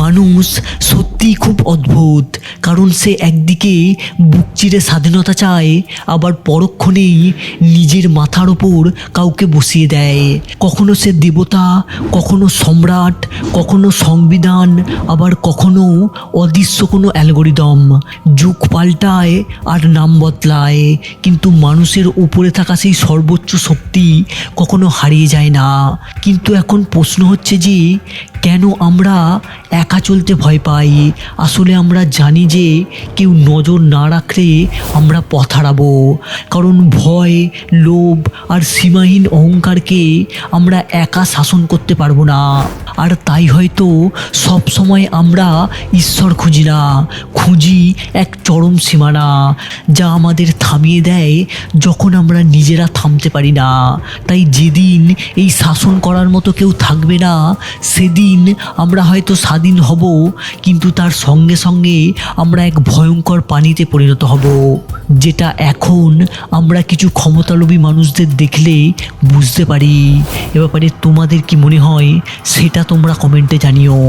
মানুষ সত্যিই খুব অদ্ভুত, কারণ সে একদিকে বুক চিরে স্বাধীনতা চায়, আবার পরক্ষণেই নিজের মাথার ওপর কাউকে বসিয়ে দেয়। কখনো সে দেবতা, কখনো সম্রাট, কখনো সংবিধান, আবার কখনো অদৃশ্য কোনো অ্যালগোরিদম। যুগ পাল্টায় আর নাম বদলায়, কিন্তু মানুষের উপরে থাকা সেই সর্বোচ্চ শক্তি কখনো হারিয়ে যায় না। কিন্তু এখন প্রশ্ন হচ্ছে যে কেন আমরা একা চলতে ভয় পাই? আসলে আমরা জানি যে কেউ নজর না রাখলে আমরা পথ হারাবো, কারণ ভয়, লোভ আর সীমাহীন অহংকারকে আমরা একা শাসন করতে পারবো না। আর তাই হয়তো সব সময় আমরা ঈশ্বর খুঁজি না, খুঁজি এক চরম সীমানা, যা আমাদের থামিয়ে দেয় যখন আমরা নিজেরা থামতে পারি না। তাই যেদিন এই শাসন করার মতো কেউ থাকবে না, সেদিন আমরা হয়তো স্বাধীন হব, কিন্তু তার সঙ্গে সঙ্গে আমরা এক ভয়ঙ্কর পানিতে পরিণত হব, যেটা এখন আমরা কিছু ক্ষমতালোভী মানুষদের দেখলে বুঝতে পারি। এ ব্যাপারে তোমাদের কি মনে হয় সেটা তোমরা কমেন্টে জানিও।